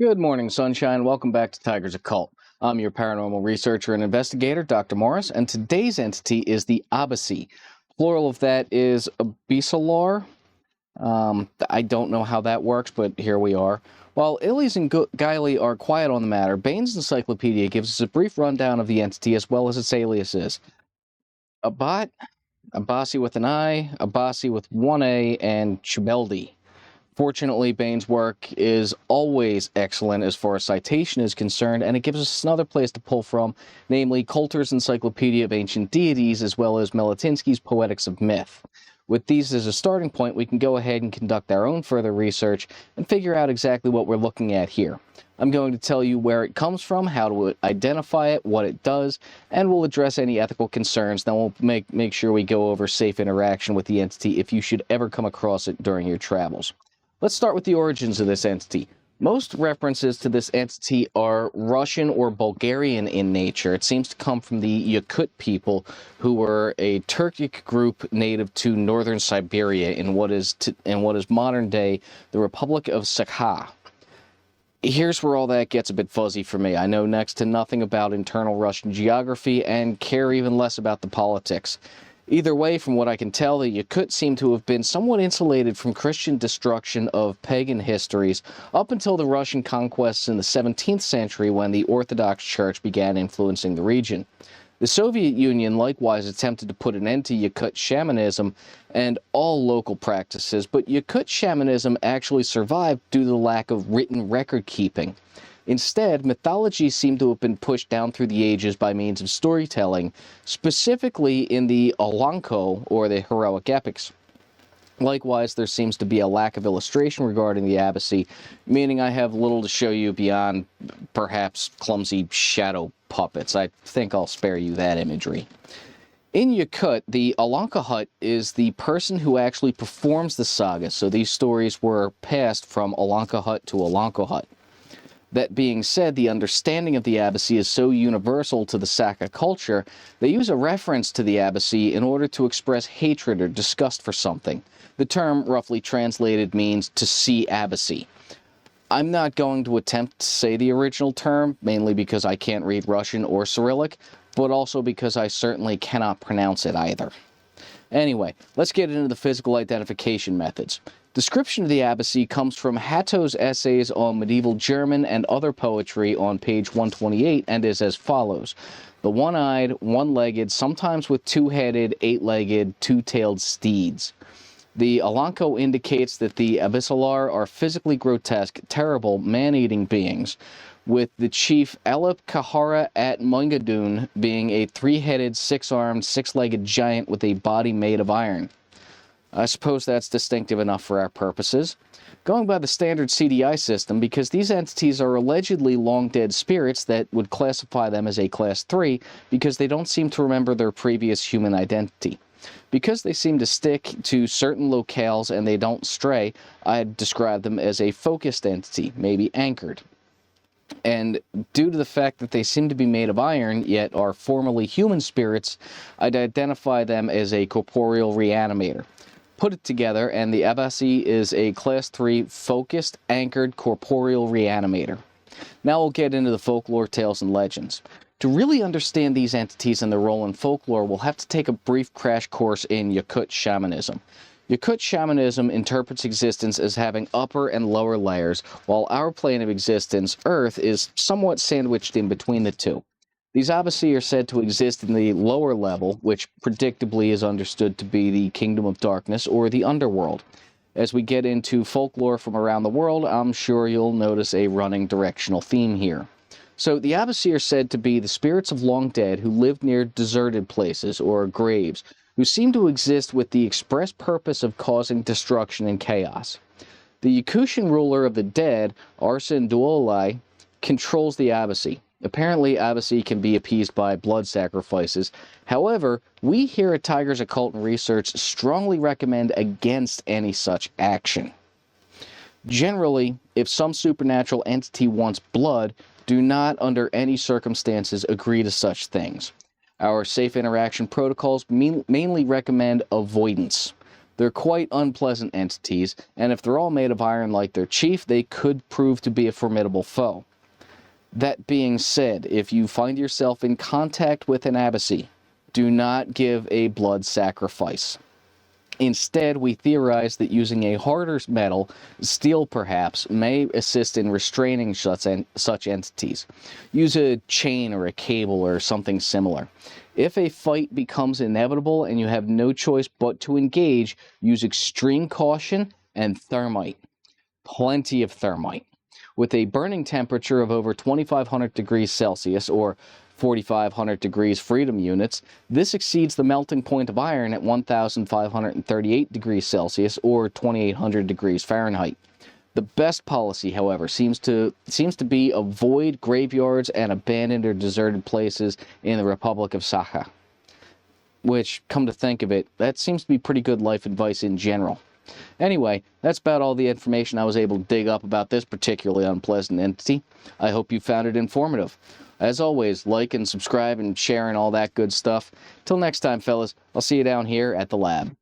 Good morning, sunshine. Welcome back to Tiger's Occult. I'm your paranormal researcher and investigator, Dr. Morris, and today's entity is the Abassy. Plural of that is Abyssalar. I don't know how that works, but here we are. While Illies and Guiley are quiet on the matter, Bain's Encyclopedia gives us a brief rundown of the entity as well as its aliases. Abat, Abassy with an I, Abassy with one A, and Chubeldi. Fortunately, Bain's work is always excellent as far as citation is concerned, and it gives us another place to pull from, namely Coulter's Encyclopedia of Ancient Deities, as well as Meletinsky's Poetics of Myth. With these as a starting point, we can go ahead and conduct our own further research and figure out exactly what we're looking at here. I'm going to tell you where it comes from, how to identify it, what it does, and we'll address any ethical concerns. Then we'll make sure we go over safe interaction with the entity if you should ever come across it during your travels. Let's start with the origins of this entity. Most references to this entity are Russian or Bulgarian in nature. It seems to come from the Yakut people, who were a Turkic group native to northern Siberia in what is modern day the Republic of Sakha. Here's where all that gets a bit fuzzy for me. I know next to nothing about internal Russian geography and care even less about the politics. Either way, from what I can tell, the Yakut seem to have been somewhat insulated from Christian destruction of pagan histories up until the Russian conquests in the 17th century, when the Orthodox Church began influencing the region. The Soviet Union likewise attempted to put an end to Yakut shamanism and all local practices, but Yakut shamanism actually survived due to the lack of written record keeping. Instead, mythology seemed to have been pushed down through the ages by means of storytelling, specifically in the Alanko, or the heroic epics. Likewise, there seems to be a lack of illustration regarding the Abassy, meaning I have little to show you beyond perhaps clumsy shadow puppets. I think I'll spare you that imagery. In Yakut, the Alanka Hut is the person who actually performs the saga, so these stories were passed from Alanka Hut to Alanka Hut. That being said, the understanding of the Abassy is so universal to the Saka culture, they use a reference to the Abassy in order to express hatred or disgust for something. The term, roughly translated, means to see Abassy. I'm not going to attempt to say the original term, mainly because I can't read Russian or Cyrillic, but also because I certainly cannot pronounce it either. Anyway, let's get into the physical identification methods. Description of the Abassy comes from Hatto's essays on medieval German and other poetry on page 128 and is as follows. The one-eyed, one-legged, sometimes with two-headed, eight-legged, two-tailed steeds. The Alanko indicates that the Abyssalar are physically grotesque, terrible, man-eating beings, with the chief Alep Kahara at Mungadun being a three-headed, six-armed, six-legged giant with a body made of iron. I suppose that's distinctive enough for our purposes. Going by the standard CDI system, because these entities are allegedly long-dead spirits that would classify them as a Class 3 because they don't seem to remember their previous human identity. Because they seem to stick to certain locales and they don't stray, I'd describe them as a focused entity, maybe anchored. And due to the fact that they seem to be made of iron, yet are formerly human spirits, I'd identify them as a corporeal reanimator. Put it together, and the Abassy is a Class 3 focused, anchored, corporeal reanimator. Now we'll get into the folklore, tales, and legends. To really understand these entities and their role in folklore, we'll have to take a brief crash course in Yakut shamanism. Yakut shamanism interprets existence as having upper and lower layers, while our plane of existence, Earth, is somewhat sandwiched in between the two. These Abassy are said to exist in the lower level, which predictably is understood to be the Kingdom of Darkness, or the Underworld. As we get into folklore from around the world, I'm sure you'll notice a running directional theme here. So the Abassy are said to be the spirits of long dead who lived near deserted places, or graves, who seem to exist with the express purpose of causing destruction and chaos. The Yakutian ruler of the dead, Arsen Duolai, controls the Abassy. Apparently, Abassy can be appeased by blood sacrifices. However, we here at Tiger's Occult and Research strongly recommend against any such action. Generally, if some supernatural entity wants blood, do not under any circumstances agree to such things. Our safe interaction protocols mainly recommend avoidance. They're quite unpleasant entities, and if they're all made of iron like their chief, they could prove to be a formidable foe. That being said, if you find yourself in contact with an Abassy, do not give a blood sacrifice. Instead, we theorize that using a harder metal, steel perhaps, may assist in restraining such entities. Use a chain or a cable or something similar. If a fight becomes inevitable and you have no choice but to engage, use extreme caution and thermite. Plenty of thermite. With a burning temperature of over 2,500 degrees Celsius, or 4,500 degrees freedom units, this exceeds the melting point of iron at 1,538 degrees Celsius, or 2,800 degrees Fahrenheit. The best policy, however, seems to be avoid graveyards and abandoned or deserted places in the Republic of Sakha. Which, come to think of it, that seems to be pretty good life advice in general. Anyway, that's about all the information I was able to dig up about this particularly unpleasant entity. I hope you found it informative. As always, like and subscribe and share and all that good stuff. Till next time, fellas, I'll see you down here at the lab.